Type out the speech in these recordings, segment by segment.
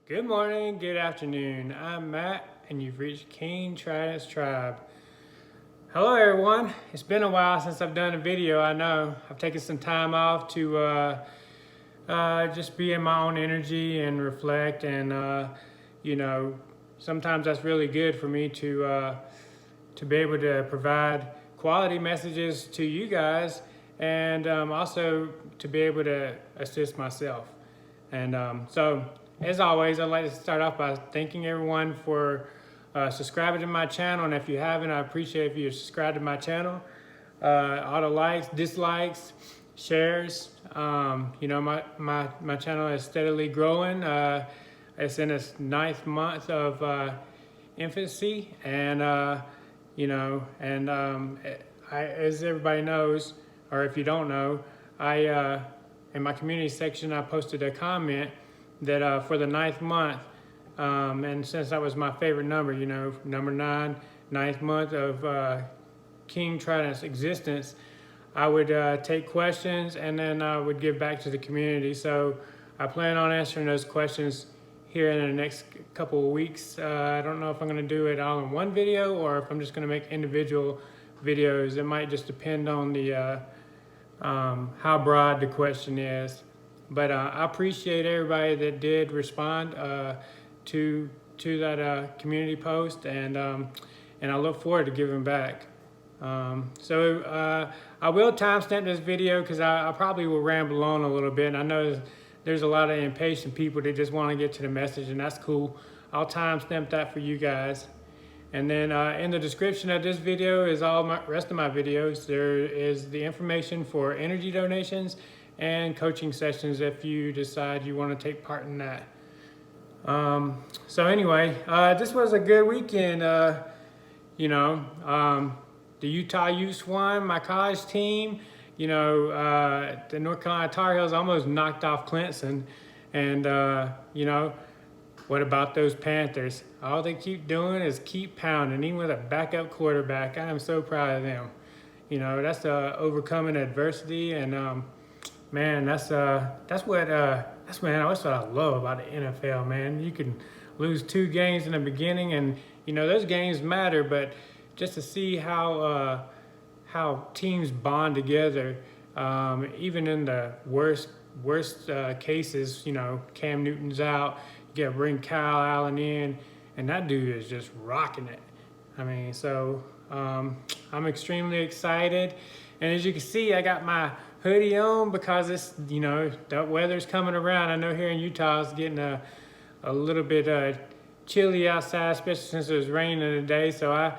Good morning, good afternoon. I'm Matt, and you've reached King Trident's Tribe. Hello, everyone. It's been a while since I've done a video. I know I've taken some time off to just be in my own energy and reflect, and sometimes that's really good for me to be able to provide quality messages to you guys, and also to be able to assist myself. And as always, I'd like to start off by thanking everyone for subscribing to my channel. And if you haven't, I appreciate if you subscribe to my channel. All the likes, dislikes, shares. My channel is steadily growing. It's in its 9th month of infancy, and as everybody knows, or if you don't know, I in my community section I posted a comment that for the 9th month, and since that was my favorite number, number 9, 9th month of King Trident's existence, I would take questions and then I would give back to the community. So I plan on answering those questions here in the next couple of weeks. I don't know if I'm going to do it all in one video or if I'm just going to make individual videos. It might just depend on the how broad the question is. But I appreciate everybody that did respond to that community post, and I look forward to giving back. So I will timestamp this video because I probably will ramble on a little bit. And I know there's a lot of impatient people that just want to get to the message, and that's cool. I'll timestamp that for you guys. And then in the description of this video is all my rest of my videos. There is the information for energy donations and coaching sessions if you decide you want to take part in that. So anyway, this was a good weekend. The Utah Utes won, my college team. The North Carolina Tar Heels almost knocked off Clemson. And, what about those Panthers? All they keep doing is keep pounding, even with a backup quarterback. I am so proud of them. That's overcoming adversity, and man, that's what I love about the NFL, man. You can lose 2 games in the beginning, and those games matter, but just to see how teams bond together, even in the worst cases, Cam Newton's out, you gotta bring Kyle Allen in, and that dude is just rocking it. I'm extremely excited, and as you can see, I got my hoodie on because it's the weather's coming around. I know here in Utah it's getting a little bit chilly outside, especially since it was raining today. So I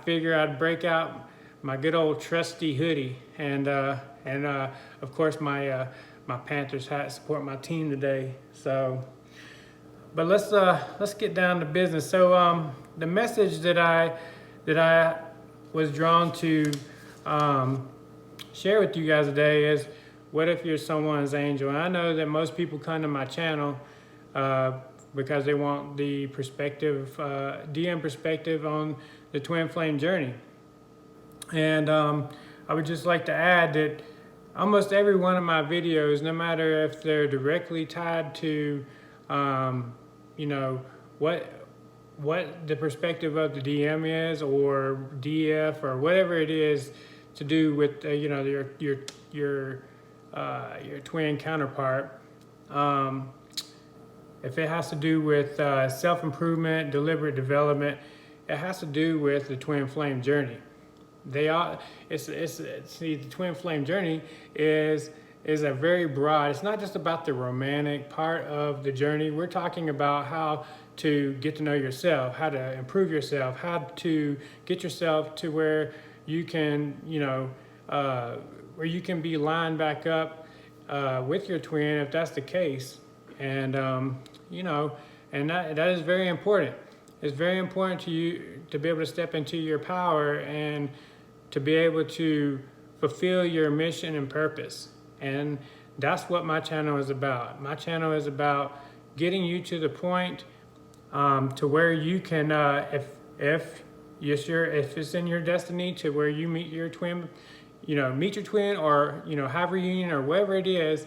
figure I'd break out my good old trusty hoodie, and of course my Panthers hat to support my team today. So, but let's get down to business. So the message that I was drawn to share with you guys today is, what if you're someone's angel? And I know that most people come to my channel because they want the perspective, DM perspective on the twin flame journey. And I would just like to add that almost every one of my videos, no matter if they're directly tied to, what the perspective of the DM is, or DF, or whatever it is to do with your twin counterpart. If it has to do with self-improvement, deliberate development, it has to do with the twin flame journey. The twin flame journey is a very broad. It's not just about the romantic part of the journey. We're talking about how to get to know yourself, how to improve yourself, how to get yourself to where you can, where you can be lined back up with your twin, if that's the case. And and that is very important. It's very important to you to be able to step into your power and to be able to fulfill your mission and purpose. And that's what my channel is about. My channel is about getting you to the point to where you can, if it's in your destiny, to where you meet your twin, or have a reunion or whatever it is,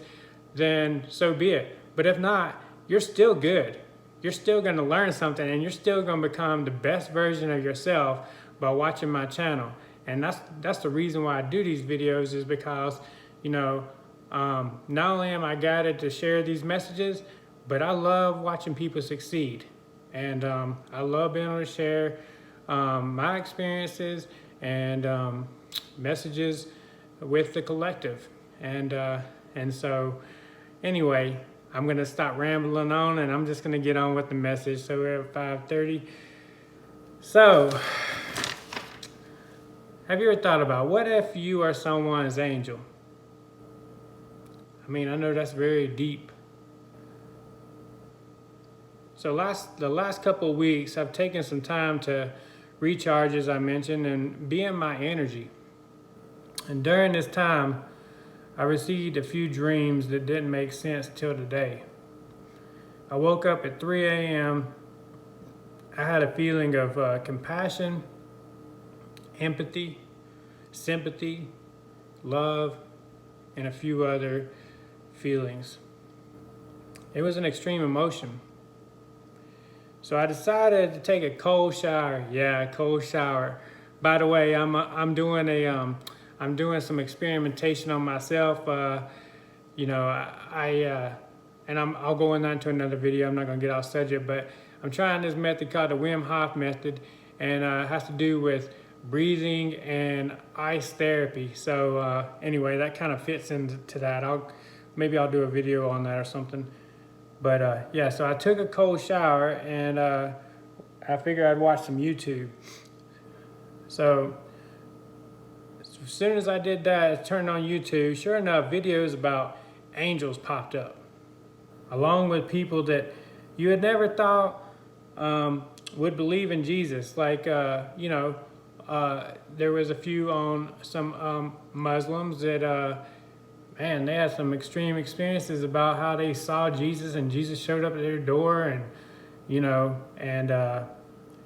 then so be it. But if not, you're still good. you're still going to learn something, and you're still going to become the best version of yourself by watching my channel. And that's the reason why I do these videos, is because, you know, not only am I guided to share these messages, but I love watching people succeed. And I love being able to share my experiences and messages with the collective. And so anyway, I'm gonna stop rambling on, and I'm just gonna get on with the message. So we're at 5:30. So, have you ever thought about, what if you are someone's angel? I mean, I know that's very deep. So the last couple of weeks, I've taken some time to recharge, as I mentioned, and be in my energy. And during this time, I received a few dreams that didn't make sense till today. I woke up at 3 a.m. I had a feeling of compassion, empathy, sympathy, love, and a few other feelings. It was an extreme emotion. So I decided to take a cold shower. Yeah, a cold shower. By the way, I'm doing some experimentation on myself. You know, I'll go into another video. I'm not gonna get off subject, but I'm trying this method called the Wim Hof method, and it has to do with breathing and ice therapy. So anyway, that kind of fits into that. Maybe I'll do a video on that or something. But yeah, so I took a cold shower, and I figured I'd watch some YouTube. So as soon as I did that, I turned on YouTube. Sure enough, videos about angels popped up, along with people that you had never thought would believe in Jesus. Like, you know, there was a few on some Muslims that, man, they had some extreme experiences about how they saw Jesus, and Jesus showed up at their door, and, you know, and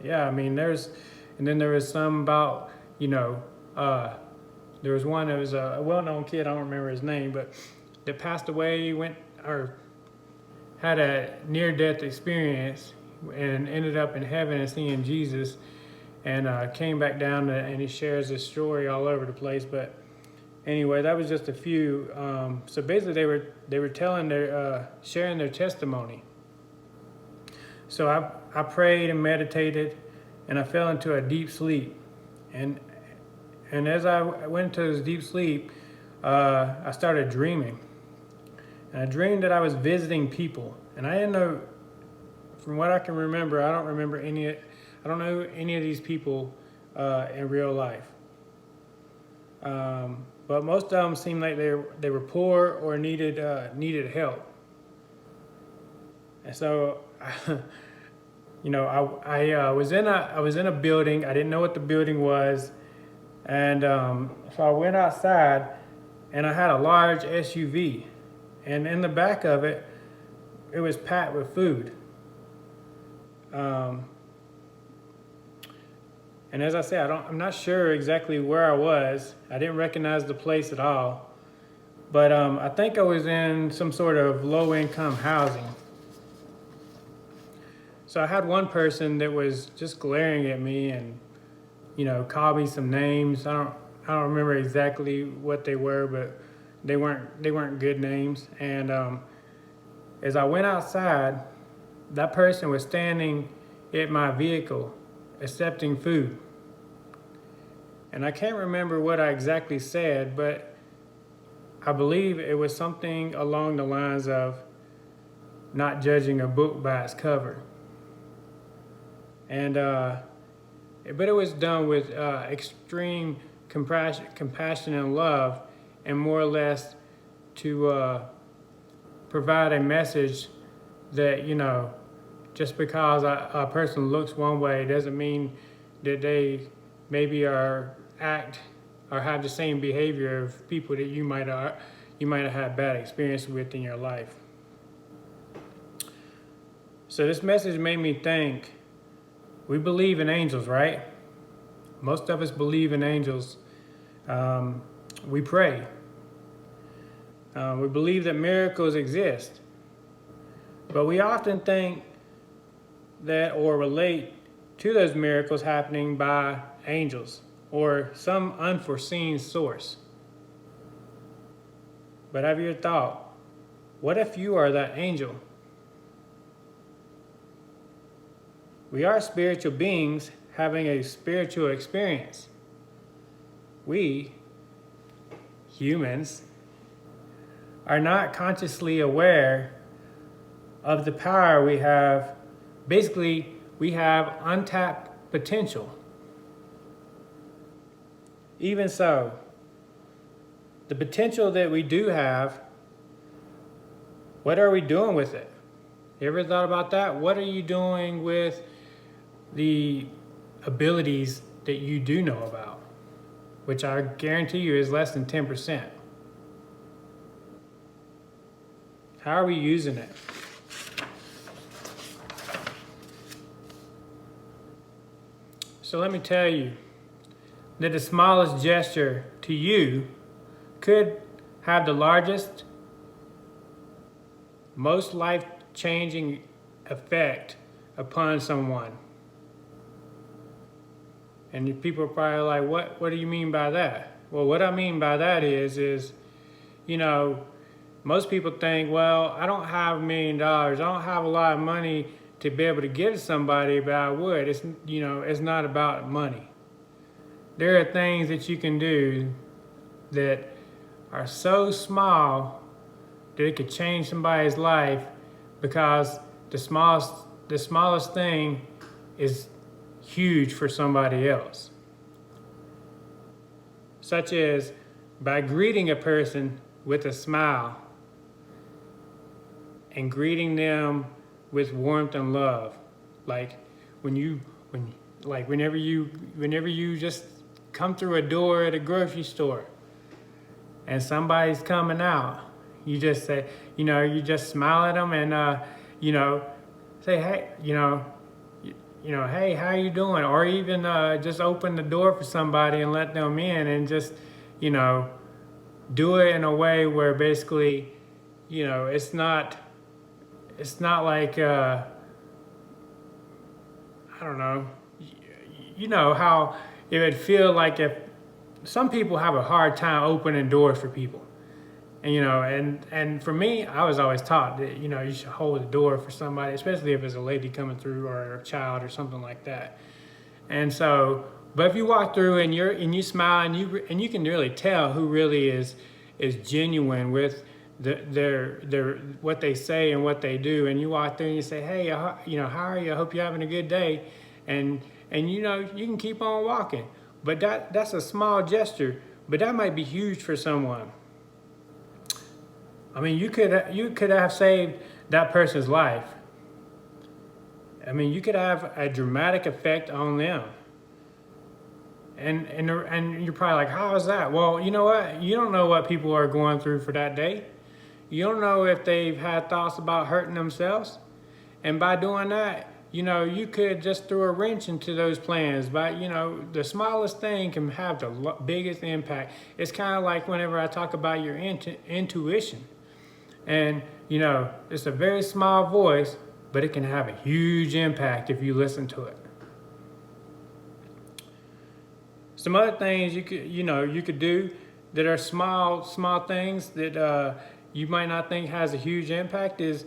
yeah, I mean, and then there was some about, you know, there was one that was a well-known kid, I don't remember his name, but that passed away, had a near-death experience and ended up in heaven and seeing Jesus, and came back down and he shares this story all over the place. But anyway, that was just a few. So basically they were telling sharing their testimony. So I prayed and meditated, and I fell into a deep sleep. And as I went into this deep sleep, I started dreaming. And I dreamed that I was visiting people. And I didn't know, from what I can remember, I don't know any of these people in real life. But most of them seemed like they were poor or needed help. And so, you know, I was in a building. I didn't know what the building was. And so I went outside, and I had a large SUV, and in the back of it, it was packed with food. And as I said, I'm not sure exactly where I was. I didn't recognize the place at all, but I think I was in some sort of low-income housing. So I had one person that was just glaring at me and, you know, called me some names. I don't remember exactly what they were, but they weren't good names. And as I went outside, that person was standing at my vehicle accepting food. And I can't remember what I exactly said, but I believe it was something along the lines of not judging a book by its cover. And but it was done with extreme compassion and love, and more or less to provide a message that, you know, just because a person looks one way doesn't mean that they maybe act or have the same behavior of people that you might have had bad experience with in your life. So this message made me think, we believe in angels, right? Most of us believe in angels. We pray. We believe that miracles exist. But we often think that or relate to those miracles happening by angels or some unforeseen source. But have you thought, what if you are that angel? We are spiritual beings having a spiritual experience. We, humans, are not consciously aware of the power we have. Basically, we have untapped potential. Even so, the potential that we do have, what are we doing with it? You ever thought about that? What are you doing with the abilities that you do know about? Which I guarantee you is less than 10%. How are we using it? So let me tell you that the smallest gesture to you could have the largest, most life-changing effect upon someone. And people are probably like, what do you mean by that? Well, what I mean by that is, most people think, well, I don't have $1 million. I don't have a lot of money to be able to give to somebody, but I would. It's not about money. There are things that you can do that are so small that it could change somebody's life because the smallest thing is huge for somebody else. Such as by greeting a person with a smile and greeting them with warmth and love. Like whenever you just come through a door at a grocery store and somebody's coming out, you just say, you just smile at them and, say, hey, hey, how you doing? Or even just open the door for somebody and let them in and just, do it in a way where basically, it's not like, I don't know, how it would feel like if some people have a hard time opening doors for people. And, and for me, I was always taught that, you should hold the door for somebody, especially if it's a lady coming through or a child or something like that. And so, but if you walk through and you smile and you can really tell who really is genuine with their what they say and what they do, and you walk through and you say, hey, how are you? I hope you're having a good day, and you can keep on walking. But that's a small gesture, but that might be huge for someone. I mean, you could have saved that person's life. I mean, you could have a dramatic effect on them. And you're probably like, how is that? Well, you know what? You don't know what people are going through for that day. You don't know if they've had thoughts about hurting themselves. And by doing that, you could just throw a wrench into those plans. But, the smallest thing can have the biggest impact. It's kind of like whenever I talk about your intuition. And, it's a very small voice, but it can have a huge impact if you listen to it. Some other things you could do that are small things that you might not think has a huge impact is,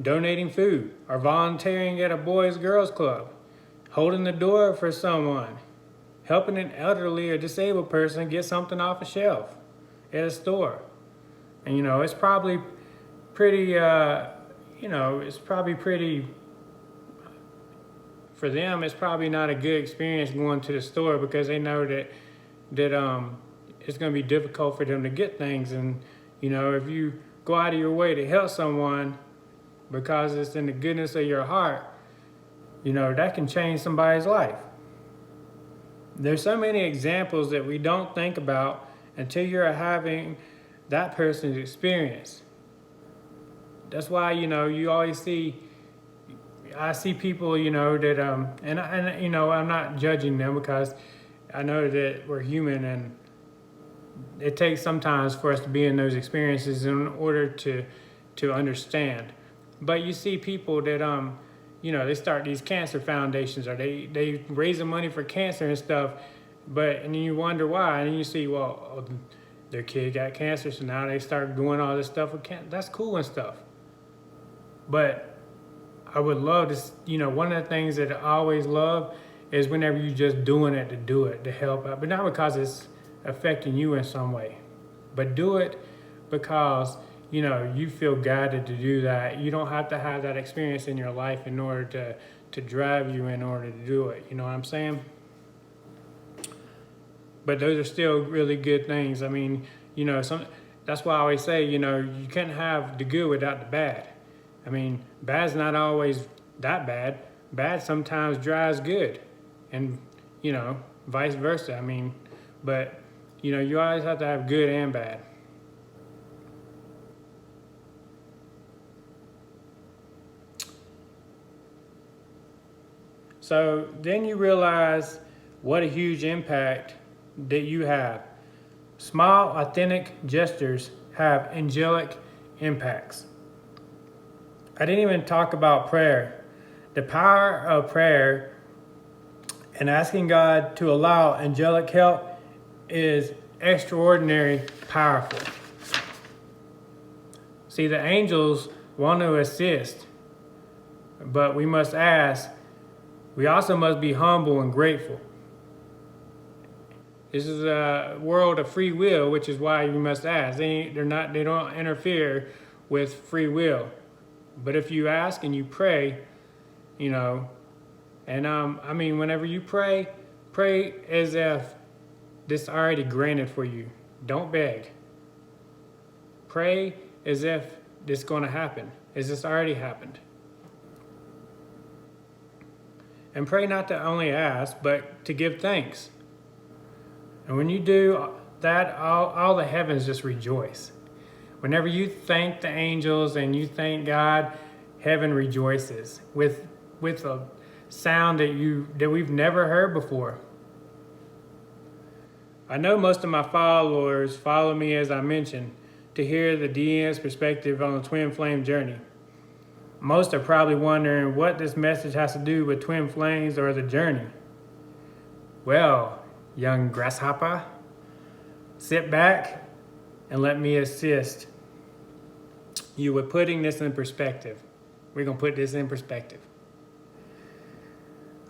donating food or volunteering at a Boys Girls Club, holding the door for someone, helping an elderly or disabled person get something off a shelf at a store. And, it's probably pretty, for them, it's probably not a good experience going to the store because they know that it's going to be difficult for them to get things. And, if you go out of your way to help someone because it's in the goodness of your heart, that can change somebody's life. There's so many examples that we don't think about until you're having that person's experience. That's why, you always I see people, that, and I'm not judging them because I know that we're human and it takes sometimes for us to be in those experiences in order to understand. But you see people that, they start these cancer foundations, or they raise the money for cancer and stuff. And then you wonder why, and then you see, well, their kid got cancer, so now they start doing all this stuff with cancer. That's cool and stuff. But I would love to, one of the things that I always love is whenever you're just doing it to do it, to help out. But not because it's affecting you in some way. But do it because, you feel guided to do that. You don't have to have that experience in your life in order to drive you in order to do it. You know what I'm saying? But those are still really good things. I mean, that's why I always say, you can't have the good without the bad. I mean, bad's not always that bad. Bad sometimes drives good, and, vice versa. I mean, but, you always have to have good and bad. So then you realize what a huge impact that you have. Small, authentic gestures have angelic impacts. I didn't even talk about prayer. The power of prayer and asking God to allow angelic help is extraordinary powerful. See, the angels want to assist, but we must ask. We also must be humble and grateful. This is a world of free will, which is why we must ask. They don't interfere with free will. But if you ask and you pray, whenever you pray as if this is already granted for you. Don't beg. Pray as if this is going to happen, as this already happened. And pray not to only ask, but to give thanks. And when you do that, all the heavens just rejoice. Whenever you thank the angels and you thank God, heaven rejoices with a sound that we've never heard before. I know most of my followers follow me, as I mentioned, to hear the DN's perspective on the twin flame journey. Most are probably wondering what this message has to do with twin flames or the journey. Well, young grasshopper, sit back and let me assist you with putting this in perspective. We're going to put this in perspective.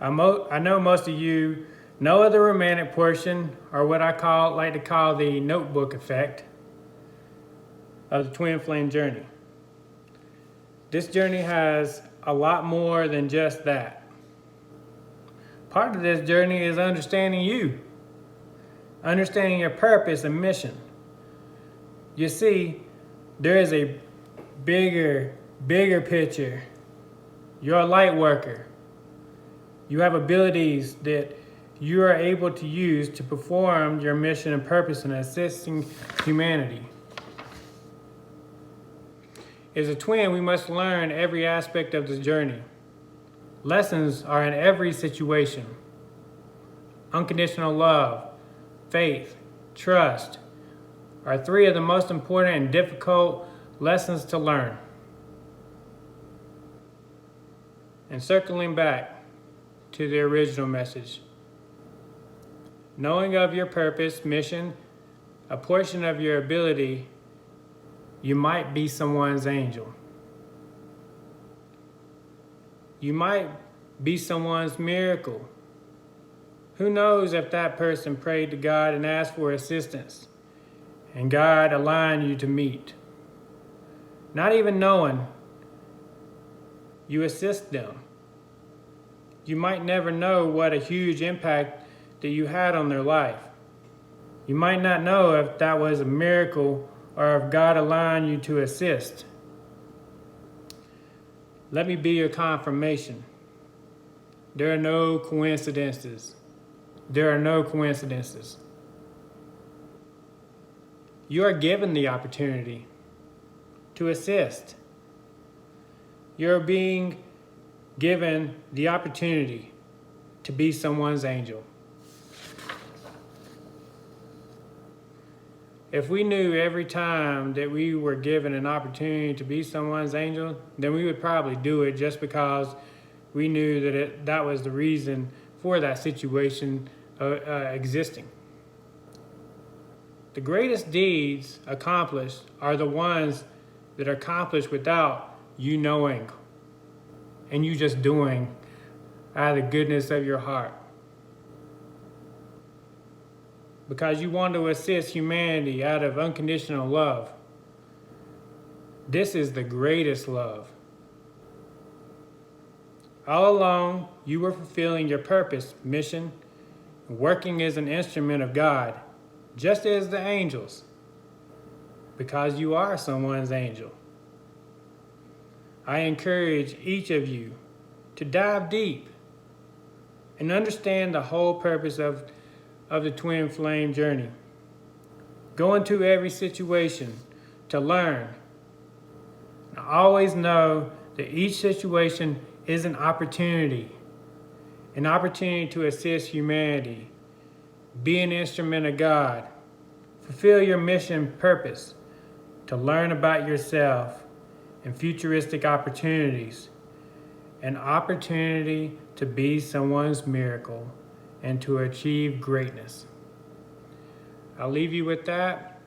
I know most of you know of the romantic portion, or what I like to call the notebook effect of the twin flame journey. This journey has a lot more than just that. Part of this journey is understanding you, understanding your purpose and mission. You see, there is a bigger picture. You're a light worker. You have abilities that you are able to use to perform your mission and purpose in assisting humanity. As a twin, we must learn every aspect of the journey. Lessons are in every situation. Unconditional love, faith, trust are three of the most important and difficult lessons to learn. And circling back to the original message, knowing of your purpose, mission, a portion of your ability, you might be someone's angel. You might be someone's miracle. Who knows if that person prayed to God and asked for assistance, and God aligned you to meet. Not even knowing, you assist them. You might never know what a huge impact that you had on their life. You might not know if that was a miracle or if God aligned you to assist. Let me be your confirmation. There are no coincidences. There are no coincidences. You are given the opportunity to assist. You're being given the opportunity to be someone's angel. If we knew every time that we were given an opportunity to be someone's angel, then we would probably do it just because we knew that that was the reason for that situation existing. The greatest deeds accomplished are the ones that are accomplished without you knowing and you just doing out of the goodness of your heart. Because you want to assist humanity out of unconditional love. This is the greatest love. All along, you were fulfilling your purpose, mission, working as an instrument of God, just as the angels, because you are someone's angel. I encourage each of you to dive deep and understand the whole purpose of the twin flame journey. Go into every situation to learn. Always know that each situation is an opportunity to assist humanity, be an instrument of God, fulfill your mission purpose, to learn about yourself and futuristic opportunities, an opportunity to be someone's miracle and to achieve greatness. I'll leave you with that.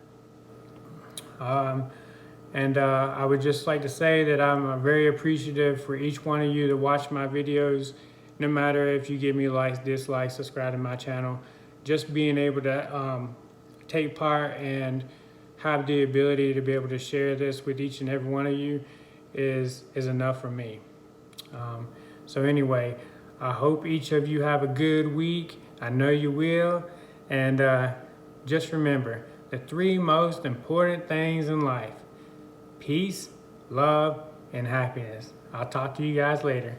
I would just like to say that I'm very appreciative for each one of you to watch my videos, no matter if you give me likes, dislikes, subscribe to my channel. Just being able to take part and have the ability to be able to share this with each and every one of you is enough for me. So anyway, I hope each of you have a good week. I know you will. And just remember, the 3 most important things in life: peace, love, and happiness. I'll talk to you guys later.